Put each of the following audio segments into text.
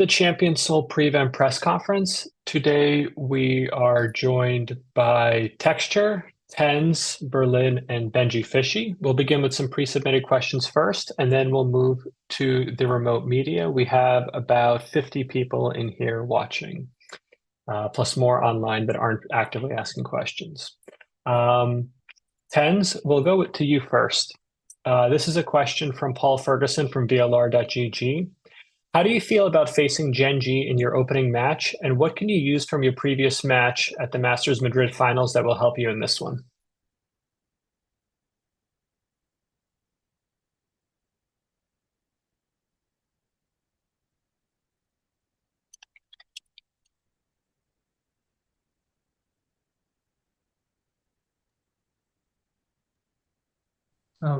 The Champion Soul pre-event press conference. Today we are joined by t3xture, TenZ, BerLIN, and benjyfishy. We'll begin with some pre-submitted questions first, and then we'll move to the remote media. We have about 50 people in here watching, plus more online that aren't actively asking questions. TenZ, we'll go to you first. This is a question from Paul Ferguson from VLR.gg. How do you feel about facing benjy in your opening match, and what can you use from your previous match at the Masters Madrid finals that will help you in this one?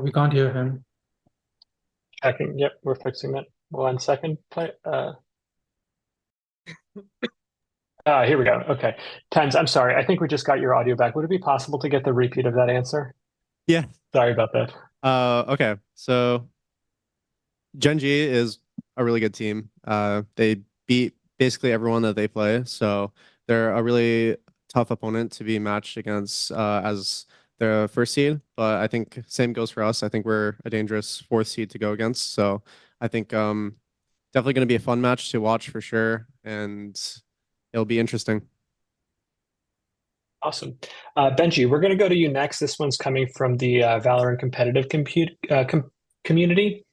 We can't hear him. Checking. Yep, we're fixing that. 1 second. Here we go. Okay. TenZ, I'm sorry. I think we just got your audio back. Would it be possible to get the repeat of that answer? Yeah. Sorry about that. Okay. So benjy is a really good team. They beat basically everyone that they play, so they're a really tough opponent to be matched against as the first seed. But I think same goes for us. I think we're a dangerous fourth seed to go against. So I think definitely going to be a fun match to watch for sure, and it'll be interesting. Awesome. benjy, we're going to go to you next. This one's coming from the Valorant competitive community.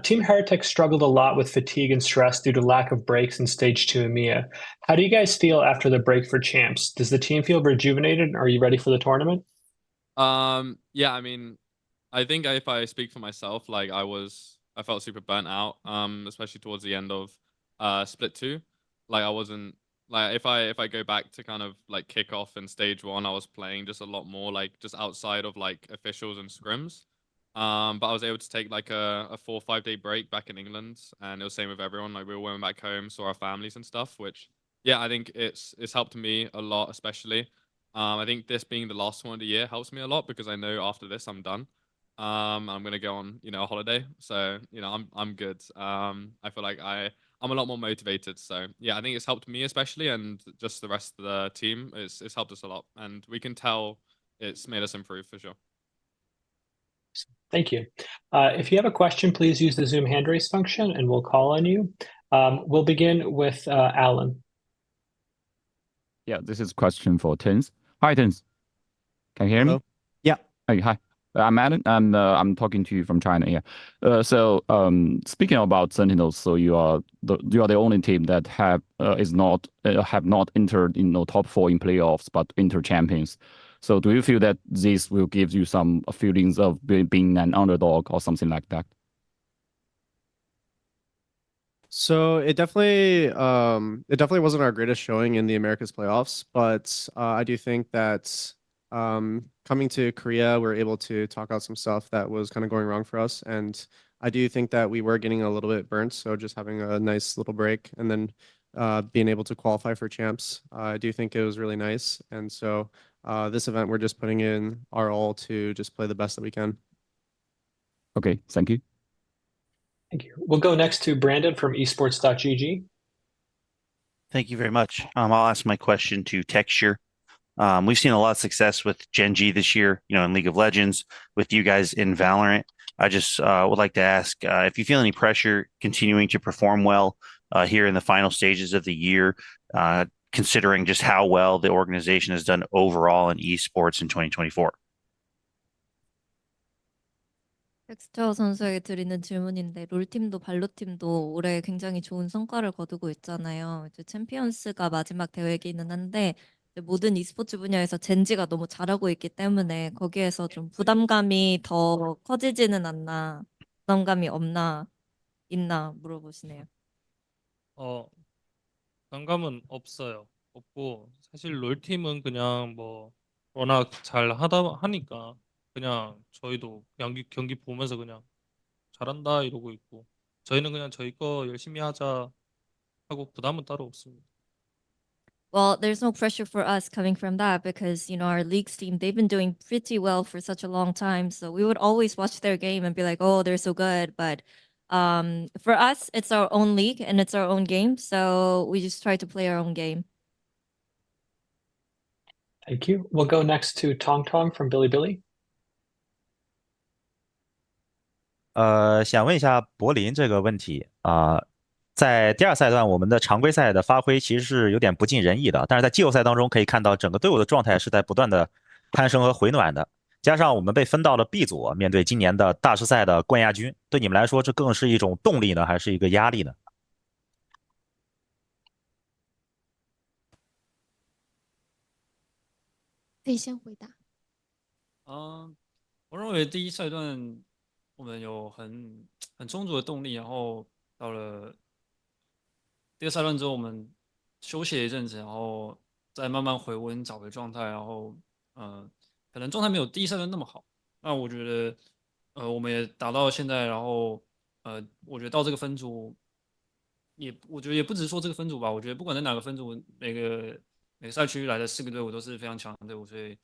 Team Heretics struggled a lot with fatigue and stress due to lack of breaks in Stage 2 EMEA. How do you guys feel after the break for Champs? Does the team feel rejuvenated? Are you ready for the tournament? Yeah, I mean, I think if I speak for myself, like I felt super burnt out, especially towards the end of Split 2. Like I wasn't like if I go back to kind of like kickoff in Stage 1, I was playing just a lot more like just outside of like officials and scrims. But I was able to take like a 4 or 5 day break back in England, and it was same with everyone. Like we all went back home, saw our families and stuff, which yeah, I think it's helped me a lot, especially. I think this being the last one of the year helps me a lot because I know after this I'm done. I'm gonna go on, a holiday, so I'm good. I feel like I'm a lot more motivated. So yeah, I think it's helped me especially, and just the rest of the team. It's helped us a lot, and we can tell it's made us improve for sure. Thank you. If you have a question, please use the Zoom hand raise function and we'll call on you. We'll begin with Alan. Yeah, this is a question for TenZ. Hi, TenZ. Can you hear me? Yeah. Hey, hi. I'm Alan, and I'm talking to you from China. Yeah. Speaking about Sentinels, so you are the only team that have not entered in top 4 in playoffs, but enter champions. So do you feel that this will give you some feelings of being an underdog or something like that? So it definitely wasn't our greatest showing in the Americas playoffs, but I do think that coming to Korea, we're able to talk out some stuff that was kind of going wrong for us, and I do think that we were getting a little bit burnt. So just having a nice little break and then being able to qualify for champs, I do think it was really nice. And so this event, we're just putting in our all to just play the best that we can. Okay, thank you. Thank you. We'll go next to Brandon from esports.gg. Thank you very much. I'll ask my question to t3xture. We've seen a lot of success with benjy this year, in League of Legends, with you guys in Valorant. I just would like to ask if you feel any pressure continuing to perform well here in the final stages of the year, considering just how well the organization has done overall in esports in 2024. 텍스처 선수에게 드리는 질문인데 롤팀도 발로팀도 올해 굉장히 좋은 성과를 거두고 있잖아요. 이제 챔피언스가 마지막 대회이기는 한데 모든 e스포츠 분야에서 benjy가 너무 잘하고 있기 때문에 거기에서 좀 부담감이 더 커지지는 않나, 부담감이 있나 물어보시네요. 부담감은 없어요. 없고 사실 롤팀은 그냥 뭐 워낙 잘 하니까 그냥 저희도 경기 보면서 그냥 잘한다 이러고 있고 저희는 그냥 저희 거 열심히 하자 하고 부담은 따로 없습니다. Well, there's no pressure for us coming from that because, our league's team, they've been doing pretty well for such a long time. So we would always watch their game and be like, oh, they're so good. But For us, it's our own league and it's our own game, so we just try to play our own game. Thank you. We'll go next to Tong Tong from Bilibili. 想问一下柏林这个问题在第二赛段我们的常规赛的发挥其实是有点不尽人意的，但是在季后赛当中可以看到整个队伍的状态是在不断的攀升和回暖的，加上我们被分到了 B 组，面对今年的大师赛的冠亚军，对你们来说这更是一种动力呢，还是一个压力呢？可以先回答。我认为第一赛段我们有很充足的动力，然后到了第二赛段之后，我们休息了一阵子，然后再慢慢回温，找回状态，然后可能状态没有第一赛段那么好。那我觉得我们也打到现在，然后我觉得到这个分组我觉得也不只是说这个分组吧，我觉得不管在哪个分组，每个赛区来的4个队伍都是非常强的队伍，所以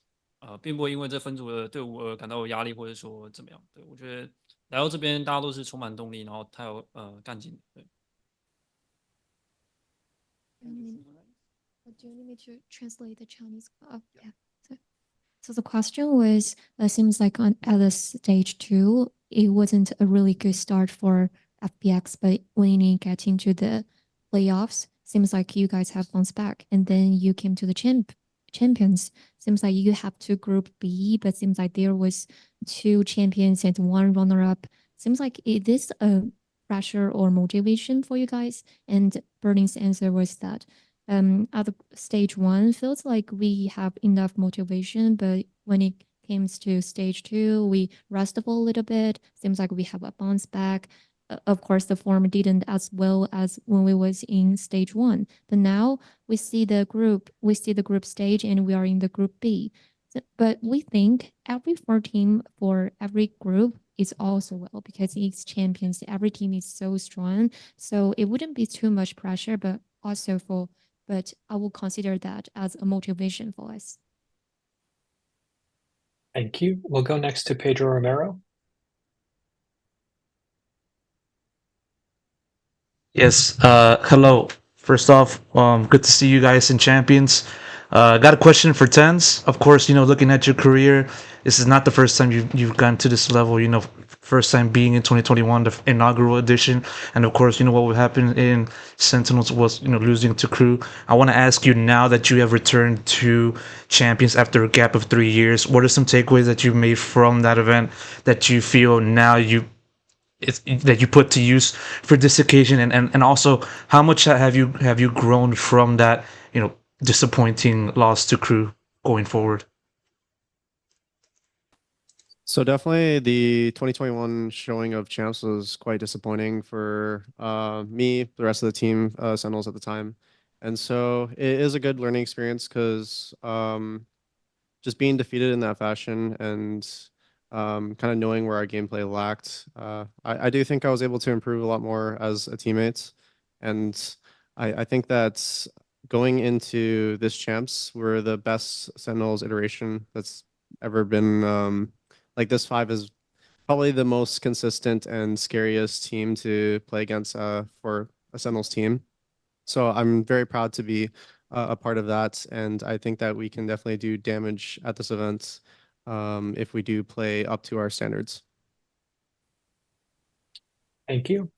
并不会因为这分组的队伍而感到有压力，或者说怎么样。对，我觉得来到这边大家都是充满动力，然后太有干劲。对。Do you need me to translate the Chinese? Yeah. So the question was, seems like at the stage 2, it wasn't a really good start for FPX, but when you get into the playoffs, seems like you guys have bounced back, and then you came to the champions. Seems like you have 2 group B, but seems like there was 2 champions and 1 runner-up. Seems like it is a pressure or motivation for you guys, and BerLIN's answer was that at the stage 1 feels like we have enough motivation, but when it comes to stage 2, we rest up a little bit. Seems like we have a bounce back. Of course, the form didn't as well as when we was in stage 1, but now we see the group stage and we are in the group B. But we think every 4 team for every group is also well, because it's champions. Every team is so strong, so it wouldn't be too much pressure, but I will consider that as a motivation for us. Thank you. We'll go next to Pedro Romero. Yes. Hello. First off, good to see you guys in Champions. Got a question for TenZ. Of course, looking at your career, this is not the first time you've gotten to this level. First time being in 2021, the inaugural edition, and of course, what happened in Sentinels was losing to Crew. I want to ask you, now that you have returned to Champions after a gap of 3 years, what are some takeaways that you made from that event that you feel now that you put to use for this occasion, and also how much have you grown from that disappointing loss to Crew going forward? So definitely the 2021 showing of champs was quite disappointing for me, the rest of the team, Sentinels at the time. And so it is a good learning experience, because just being defeated in that fashion and kind of knowing where our gameplay lacked, I do think I was able to improve a lot more as a teammate. And I think that going into this champs, we're the best Sentinels iteration that's ever been. Like this 5 is probably the most consistent and scariest team to play against for a Sentinels team. So I'm very proud to be a part of that, and I think that we can definitely do damage at this event if we do play up to our standards. Thank you.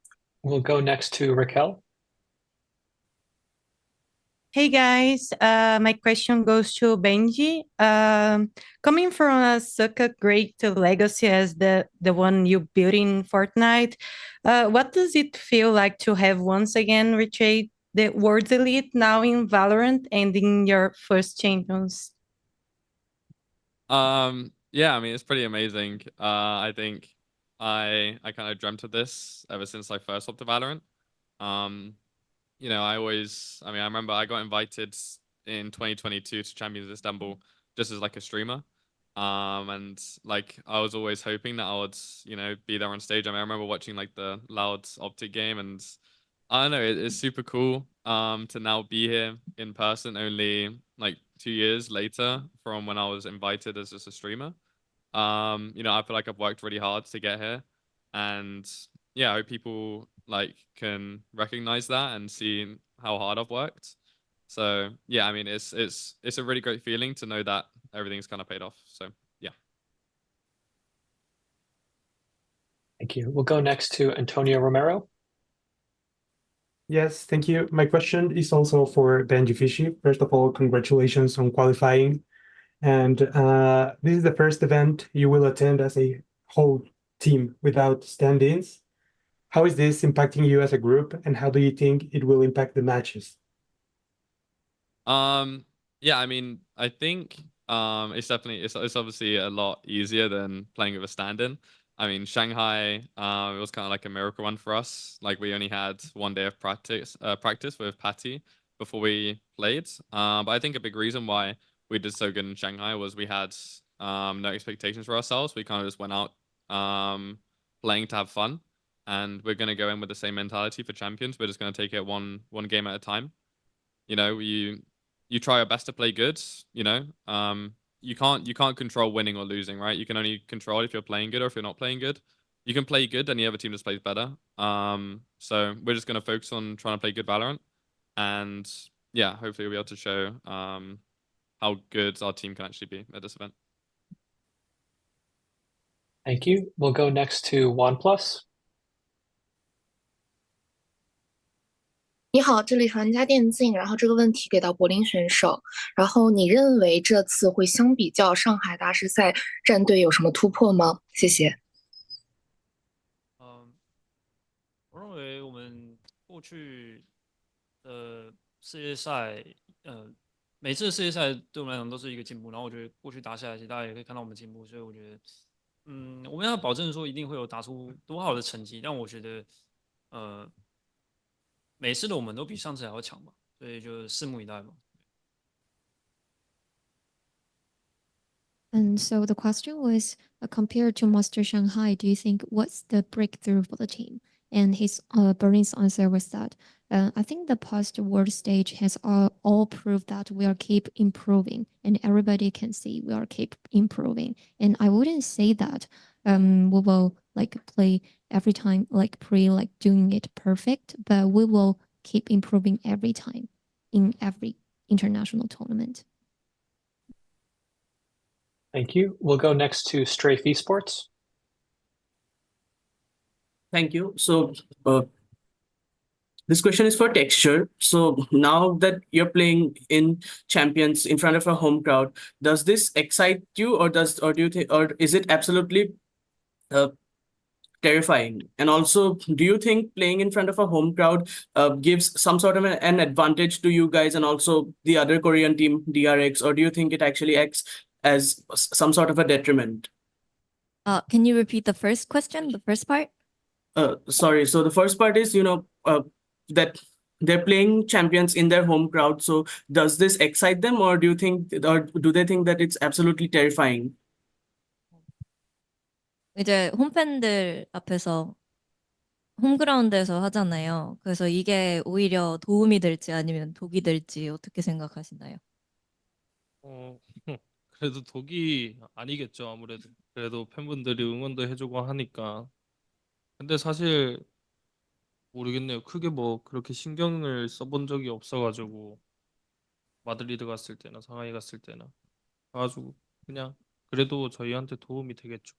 We'll go next to Raquel. Hey guys, my question goes to Benji. Coming from such a great legacy as the one you built in Fortnite, what does it feel like to have once again reached the World Elite now in Valorant and in your first Champions? Yeah, I mean, it's pretty amazing. I think I kind of dreamt of this ever since I first hopped to Valorant. I remember I got invited in 2022 to Champions Istanbul just as like a streamer. And like I was always hoping that I would, be there on stage. I remember watching like the Loud Optic game, and I don't know, it's super cool to now be here in person only like 2 years later from when I was invited as just a streamer. I feel like I've worked really hard to get here, and yeah, I hope people like can recognize that and see how hard I've worked. So yeah, I mean, it's a really great feeling to know that everything's kind of paid off. So yeah. Thank you. We'll go next to Antonio Romero. Yes, thank you. My question is also for benjyfishy. First of all, congratulations on qualifying. And this is the first event you will attend as a whole team without stand-ins. How is this impacting you as a group, and how do you think it will impact the matches? Yeah, I mean, I think it's definitely it's obviously a lot easier than playing with a stand-in. I mean, Shanghai, it was kind of like a miracle run for us. Like we only had 1 day of practice with Patty before we played. But I think a big reason why we did so good in Shanghai was we had no expectations for ourselves. We kind of just went out playing to have fun, and we're gonna go in with the same mentality for Champions. We're just gonna take it one game at a time. You know, you try your best to play good. You know, you can't control winning or losing, right? You can only control if you're playing good or if you're not playing good. You can play good and the other team just plays better. So we're just gonna focus on trying to play good Valorant, and yeah, hopefully we'll be able to show how good our team can actually be at this event. Thank you. We'll go next to OnePlus. 你好，这里是玩家电竞，然后这个问题给到柏林选手，然后你认为这次会相比较上海大师赛战队有什么突破吗？谢谢。我认为我们过去的世界赛，每次世界赛对我们来讲都是一个进步，然后我觉得过去打下来，其实大家也可以看到我们进步，所以我觉得，我们要保证说一定会有打出多好的成绩，但我觉得，每次的我们都比上次还要强嘛，所以就拭目以待吧。And so the question was, compared to Master Shanghai, do you think what's the breakthrough for the team? And his BerLIN's answer was that I think the past world stage has all proved that we are keep improving, and everybody can see we are keep improving. And I wouldn't say that we will like play every time like doing it perfect, but we will keep improving every time in every international tournament. Thank you. We'll go next to Strafe Esports. Thank you. So this question is for t3xture. So now that you're playing in Champions in front of a home crowd, does this excite you, or do you think, or is it absolutely terrifying? And also, do you think playing in front of a home crowd gives some sort of an advantage to you guys and also the other Korean team DRX, or do you think it actually acts as some sort of a detriment? Can you repeat the first question, the first part? Sorry. So the first part is, that they're playing Champions in their home crowd. So does this excite them, or do they think that it's absolutely terrifying? 이제 홈팬들 앞에서 홈그라운드에서 하잖아요. 그래서 이게 오히려 도움이 될지 아니면 독이 될지 어떻게 생각하시나요? 그래도 독이 아니겠죠, 아무래도. 그래도 팬분들이 응원도 해주고 하니까. 근데 사실 모르겠네요. 크게 뭐 그렇게 신경을 써본 적이 없어가지고 마드리드 갔을 때나 상하이 갔을 때나 가가지고 그냥 그래도 저희한테 도움이 되겠죠.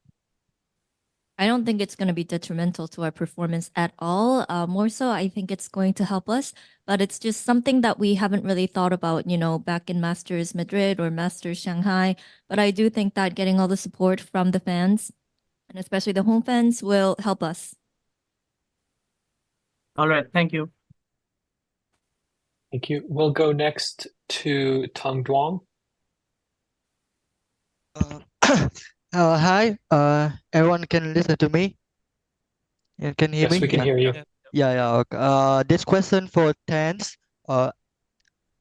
I don't think it's going to be detrimental to our performance at all. More so, I think it's going to help us, but it's just something that we haven't really thought about, back in Masters Madrid or Masters Shanghai. But I do think that getting all the support from the fans, and especially the home fans, will help us. All right. Thank you. Thank you. We'll go next to Tong Duong. Hi, everyone can listen to me? And can hear Yes, me? we can hear you. Yeah. Okay. This question for TenZ.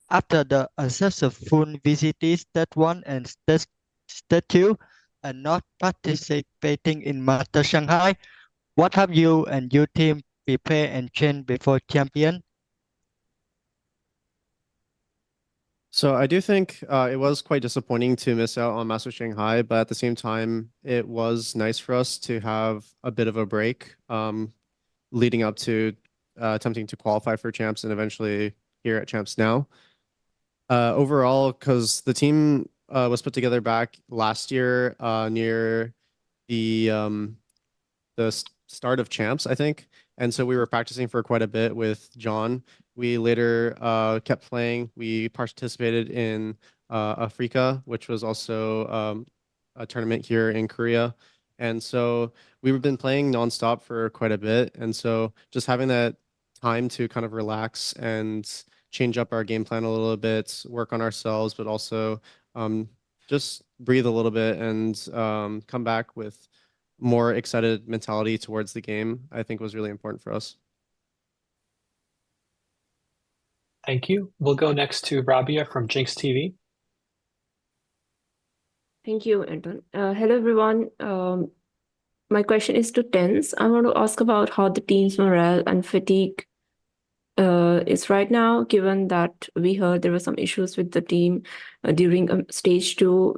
After the successful VCT Stage 1 and Stage 2 and not participating in Master Shanghai, what have you and your team prepared and trained before champion? So I do think it was quite disappointing to miss out on Master Shanghai, but at the same time, it was nice for us to have a bit of a break. leading up to attempting to qualify for champs and eventually here at champs now. Overall, because the team was put together back last year near the start of champs, I think. And so we were practicing for quite a bit with John. We later kept playing. We participated in Africa, which was also a tournament here in Korea. And so we've been playing nonstop for quite a bit. And so just having that time to kind of relax and change up our game plan a little bit, work on ourselves, but also just breathe a little bit and come back with more excited mentality towards the game, I think was really important for us. Thank you. We'll go next to Rabia from Jinx TV. Thank you, Anton. Hello, everyone. My question is to TenZ. I want to ask about how the team's morale and fatigue is right now, given that we heard there were some issues with the team during stage 2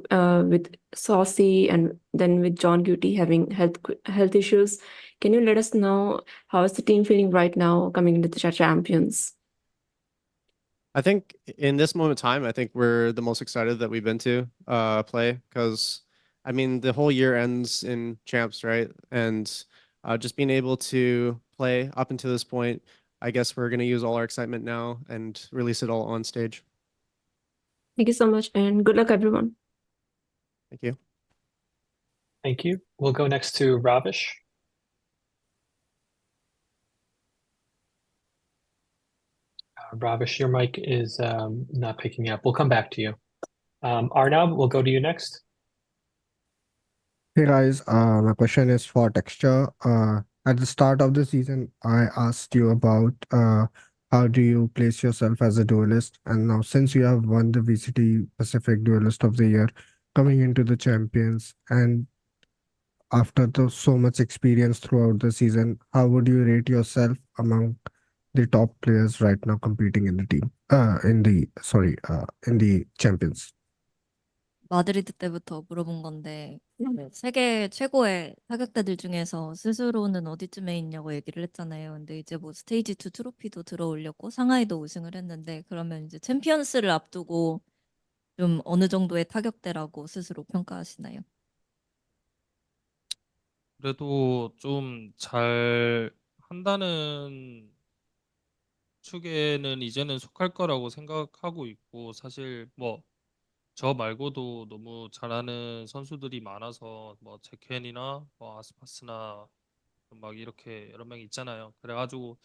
with Saucy and then with John Guty having health issues. Can you let us know how is the team feeling right now coming into the champions? I think in this moment in time, I think we're the most excited that we've been to play because, I mean, the whole year ends in champs, right? And just being able to play up until this point, I guess we're going to use all our excitement now and release it all on stage. Thank you so much and good luck, everyone. Thank you. Thank you. We'll go next to Ravish. Ravish, your mic is not picking up. We'll come back to you. Arnab, we'll go to you next. Hey guys, my question is for t3xture. At the start of the season, I asked you about how do you place yourself as a duelist, and now since you have won the VCT Pacific Duelist of the Year, coming into the champions, and after so much experience throughout the season, how would you rate yourself among the top players right now competing in the team? In the champions. 마드리드 때부터 물어본 건데 세계 최고의 타격대들 중에서 스스로는 어디쯤에 있냐고 얘기를 했잖아요. 근데 이제 뭐 스테이지 2 트로피도 들어올렸고 상하이도 우승을 했는데 그러면 이제 챔피언스를 앞두고 좀 어느 정도의 타격대라고 스스로 평가하시나요? 그래도 좀 잘 한다는 축에는 이제는 속할 거라고 생각하고 있고 사실 뭐 저 말고도 너무 잘하는 선수들이 많아서 뭐 제켄이나 뭐 아스파스나 막 이렇게 여러 명 있잖아요. 그래가지고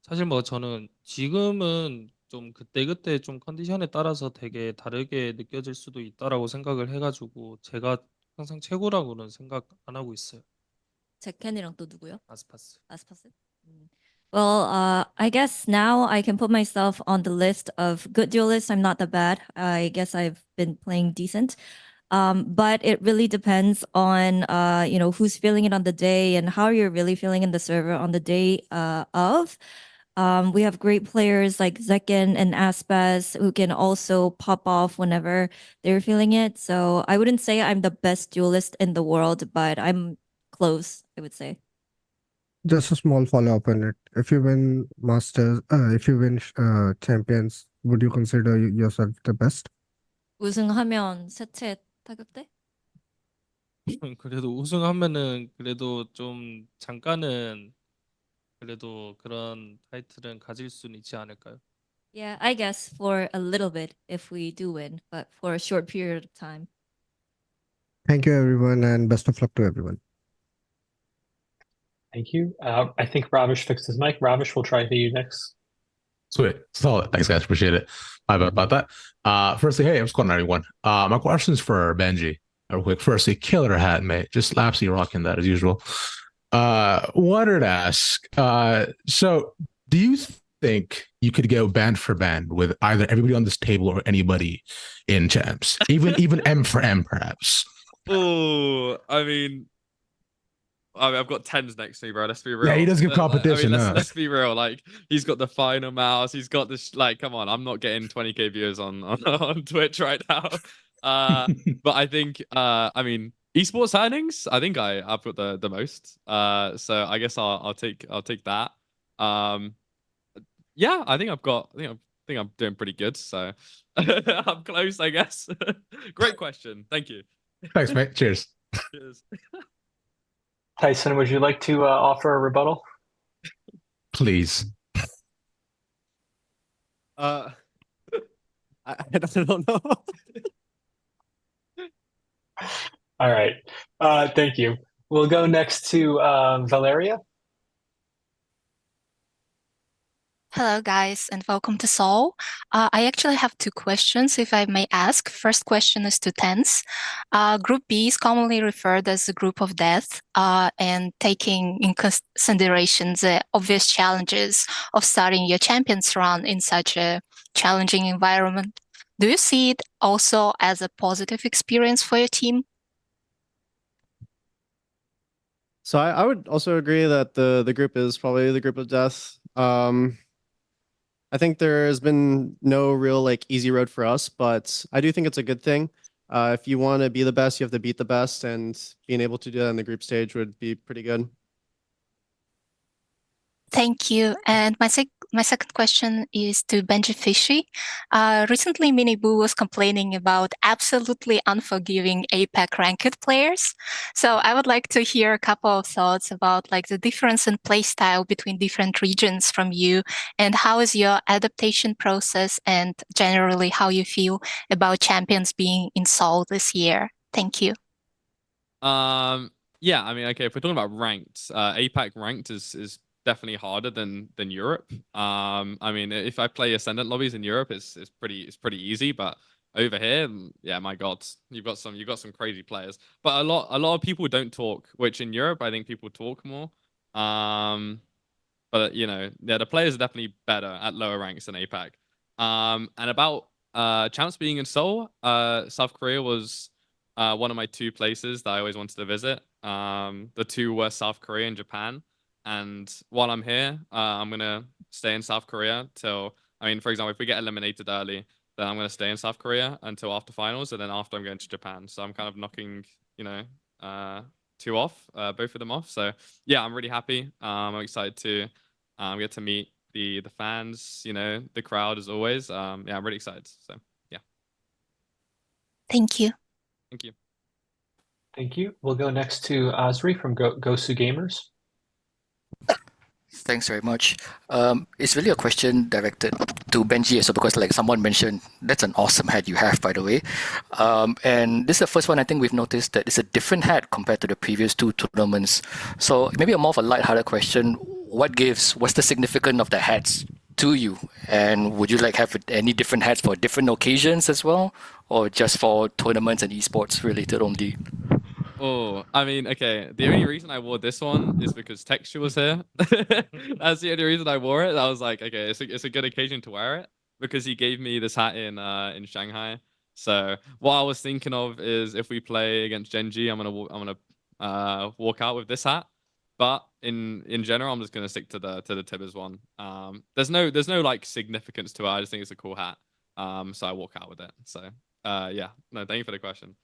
사실 뭐 저는 지금은 좀 그때그때 좀 컨디션에 따라서 되게 다르게 느껴질 수도 있다라고 생각을 해가지고 제가 항상 최고라고는 생각 안 하고 있어요. 제켄이랑 또 누구요? 아스파스. 아스파스? Well, I guess now I can put myself on the list of good duelists. I'm not that bad. I guess I've been playing decent. But it really depends on who's feeling it on the day and how you're really feeling in the server on the day of. We have great players like Zekken and Aspas who can also pop off whenever they're feeling it. So I wouldn't say I'm the best duelist in the world, but I'm close, I would say. Just a small follow-up on it. If you win champions, would you consider yourself the best? 우승하면 세체 타격대? 그래도 우승하면은 그래도 좀 잠깐은 그래도 그런 타이틀은 가질 수는 있지 않을까요? Yeah, I guess for a little bit if we do win, but for a short period of time. Thank you, everyone, and best of luck to everyone. Thank you. I think Ravish fixed his mic. Ravish, we'll try to you next. Sweet. Solid. Thanks, guys. Appreciate it. My bad about that. Firstly, hey, what's going on, everyone? My question's for Benji. Real quick. Firstly, killer hat, mate. Just lapsy rocking that as usual. Wanted to ask, so do you think you could go band for band with either everybody on this table or anybody in champs? Even M for M, perhaps? Oh, I mean, I've got TenZ next to me, bro. Let's be real. Yeah, he does give competition. Let's be real. Like, he's got the final mouse. He's got this. Like, come on, I'm not getting 20k viewers on Twitch right now. But I think, I mean, esports earnings. I think I've got the most. So I guess I'll take that. Yeah, I think I'm doing pretty good. So I'm close, I guess. Great question. Thank you. Thanks, mate. Cheers. Cheers. Tyson, would you like to offer a rebuttal? Please. I don't know. All right. Thank you. We'll go next to Valeria. Hello, guys, and welcome to Seoul. I actually have two questions, if I may ask. First question is to TenZ. Group B is commonly referred as a group of death, and taking in consideration the obvious challenges of starting your Champions run in such a challenging environment. Do you see it also as a positive experience for your team? So I would also agree that the group is probably the group of death. I think there has been no real like easy road for us, but I do think it's a good thing. If you want to be the best, you have to beat the best, and being able to do that in the group stage would be pretty good. Thank you. And my second question is to benjyfishy. Recently, Miniboo was complaining about absolutely unforgiving APAC ranked players. So I would like to hear a couple of thoughts about like the difference in playstyle between different regions from you, and how is your adaptation process, and generally how you feel about Champions being in Seoul this year. Thank you. Yeah, I mean, okay, if we're talking about ranked, APAC ranked is definitely harder than Europe. I mean, if I play Ascendant lobbies in Europe, it's pretty easy, but over here, yeah, my God, you've got some crazy players. But a lot of people don't talk, which in Europe I think people talk more. But you know, yeah, the players are definitely better at lower ranks than APAC. And about champs being in Seoul, South Korea was one of my two places that I always wanted to visit. The two were South Korea and Japan. And while I'm here, I'm gonna stay in South Korea till, I mean, for example, if we get eliminated early, then I'm gonna stay in South Korea until after finals, and then after I'm going to Japan. So I'm kind of knocking, you know, two off, both of them off. So yeah, I'm really happy. I'm excited to get to meet the fans, you know, the crowd as always. Yeah, I'm really excited. So yeah. Thank you. Thank you. Thank you. We'll go next to Asri from Gosu Gamers. Thanks very much. It's really a question directed to Benji also, because like someone mentioned, that's an awesome hat you have, by the way. And this is the first one I think we've noticed that it's a different hat compared to the previous two tournaments. So maybe a more of a lighthearted question. What's the significance of the hats to you? And would you like have any different hats for different occasions as well? Or just for tournaments and esports related only? Oh, I mean, okay. The only reason I wore this one is because t3xture was here. That's the only reason I wore it. I was like, okay, it's a good occasion to wear it, because he gave me this hat in Shanghai. So what I was thinking of is, if we play against Gen.G, I'm gonna walk out with this hat. But in general, I'm just gonna stick to the Tibbers one. There's no like significance to it. I just think it's a cool hat. So I walk out with it. So yeah, no, thank you for the question.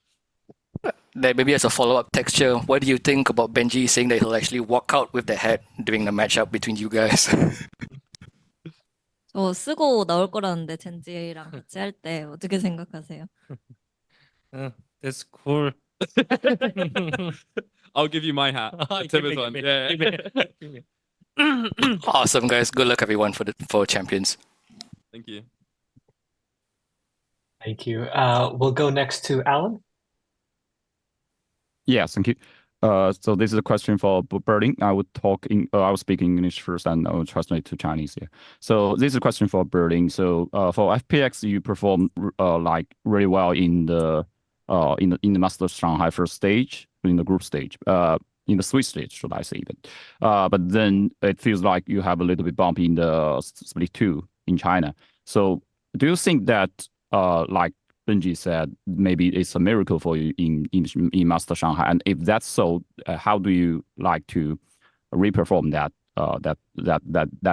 Maybe as a follow-up t3xture, what do you think about Benji saying that he'll actually walk out with the hat during the matchup between you guys? 저 쓰고 나올 거라는데 젠지랑 같이 할 때 어떻게 생각하세요? That's cool. I'll give you my hat. The Tibbers one. Yeah. Give me. Awesome, guys. Good luck, everyone, for Champions. Thank you. Thank you. We'll go next to Alan. Yes, thank you. So this is a question for BerLIN. I would speak English first and I will translate to Chinese here. So this is a question for BerLIN. So for FPX, you perform like really well in the Masters Shanghai first stage, in the group stage, in the Swiss stage, should I say even. But then it feels like you have a little bit bump in the split 2 in China. So do you think that like Benji said, maybe it's a miracle for you in Master Shanghai, and if that's so, how do you like to reperform that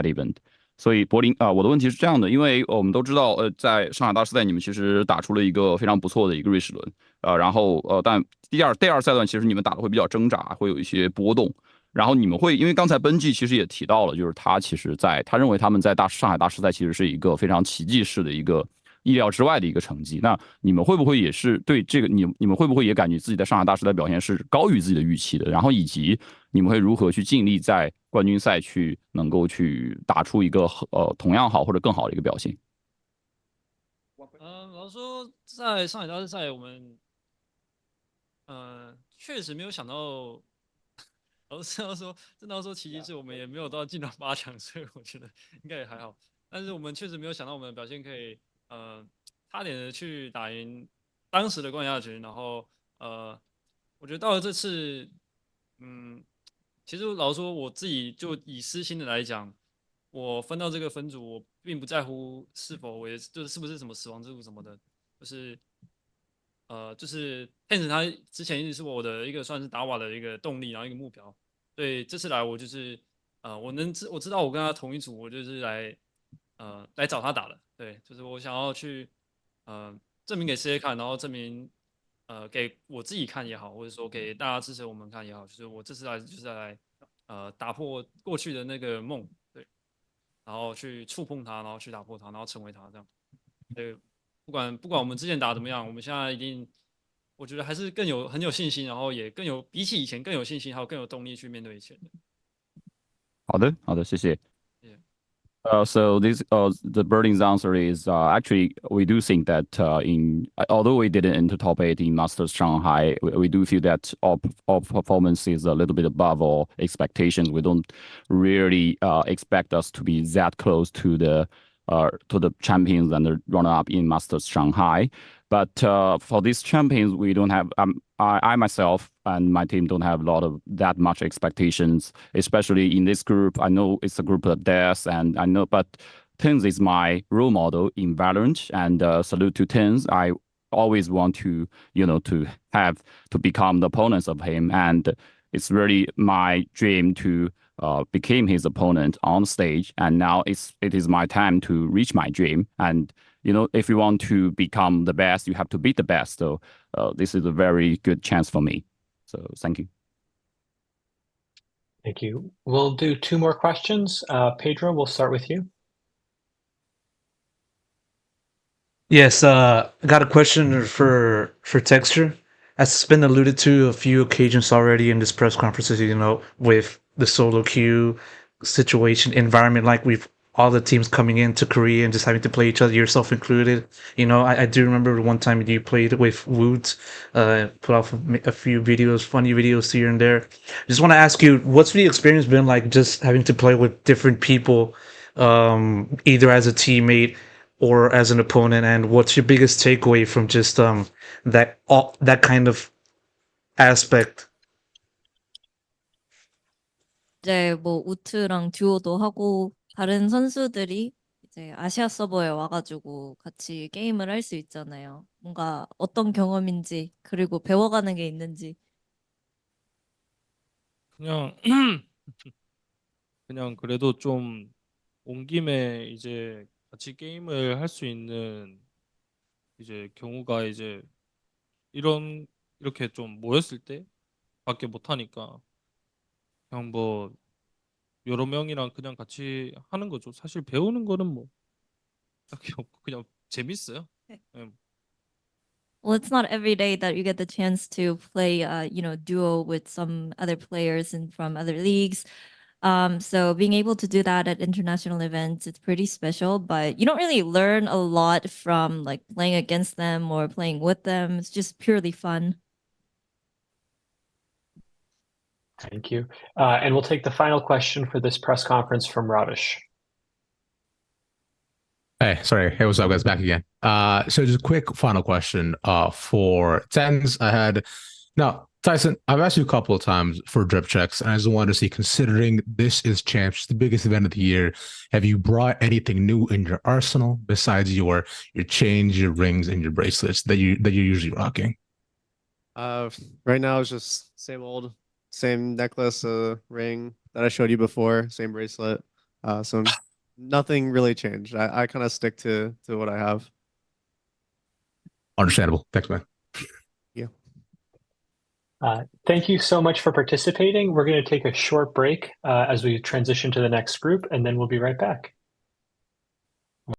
event? 所以柏林我的问题是这样的，因为我们都知道在上海大师赛你们其实打出了一个非常不错的一个瑞士轮，然后但第二赛段其实你们打的会比较挣扎，会有一些波动，然后你们会因为刚才奔 G 其实也提到了，就是他其实他认为他们在上海大师赛其实是一个非常奇迹式的一个意料之外的一个成绩。那你们会不会也是对这个你们会不会也感觉自己在上海大师赛表现是高于自己的预期的？然后以及你们会如何去尽力在冠军赛去能够去打出一个同样好或者更好的一个表现？老实说，在上海大师赛，我们确实没有想到。老师要说，真的要说奇迹是我们也没有到进到8强，所以我觉得应该也还好。但是我们确实没有想到我们的表现可以差点的去打赢当时的冠亚军。然后我觉得到了这次，其实老实说我自己就以私心的来讲，我分到这个分组，我并不在乎是否就是不是什么死亡之组什么的，就是 TenZ 他之前一直是我的一个算是打瓦的一个动力，然后一个目标。所以这次来我就是我知道我跟他同一组，我就是来找他打的。对，就是我想要去证明给世界看，然后证明给我自己看也好，或者说给大家支持我们看也好，就是我这次来就是来打破过去的那个梦，对，然后去触碰它，然后去打破它，然后成为它这样。对，不管我们之前打怎么样，我们现在一定，我觉得还是很有信心，然后也比起以前更有信心，还有更有动力去面对一切的。好的，谢谢。Yeah. So the BerLIN's answer is actually we do think that although we didn't enter top 8 in Masters Shanghai, we do feel that our performance is a little bit above our expectations. We don't really expect us to be that close to the champions and the runner-up in Masters Shanghai. But for these champions, we don't have. I myself and my team don't have that much expectations, especially in this group. I know it's a group of deaths, and I know, but TenZ is my role model in VALORANT, and salute to TenZ. I always want to, to become the opponents of him, and it's really my dream to became his opponent on stage, and now it is my time to reach my dream. And if you want to become the best, you have to beat the best. So this is a very good chance for me. So thank you. Thank you. We'll do 2 more questions. Pedro, we'll start with you. Yes, I got a question for t3xture. As it's been alluded to a few occasions already in this press conferences, with the solo queue situation environment, like we've all the teams coming into Korea and just having to play each other, yourself included. I do remember one time you played with Woot, put off a few videos, funny videos here and there. Just want to ask you, what's the experience been like just having to play with different people, either as a teammate or as an opponent, and what's your biggest takeaway from just that kind of aspect? 이제 뭐 우트랑 듀오도 하고 다른 선수들이 이제 아시아 서버에 와가지고 같이 게임을 할 수 있잖아요. 뭔가 어떤 경험인지 그리고 배워가는 게 있는지. 그냥 그냥 그래도 좀 온 김에 이제 같이 게임을 할 수 있는 이제 경우가 이제 이렇게 좀 모였을 때밖에 못 하니까 그냥 뭐 여러 명이랑 그냥 같이 하는 거죠. 사실 배우는 거는 뭐 딱히 없고 그냥 재밌어요. 네. Well, it's not every day that you get the chance to play, duo with some other players and from other leagues. So being able to do that at international events, it's pretty special, but you don't really learn a lot from like playing against them or playing with them. It's just purely fun. Thank you. And we'll take the final question for this press conference from Ravish. Hey, sorry. Hey, what's up, guys? Back again. So just a quick final question for TenZ. Now, Tyson, I've asked you a couple of times for drip checks, and I just wanted to see, considering this is Champs, the biggest event of the year, have you brought anything new in your arsenal besides your chains, your rings, and your bracelets that you're usually rocking? Right now it's just same necklace, ring that I showed you before, same bracelet. So nothing really changed. I kind of stick to what I have. Understandable. Thanks, man. Yeah. Thank you so much for participating. We're going to take a short break as we transition to the next group, and then we'll be right back.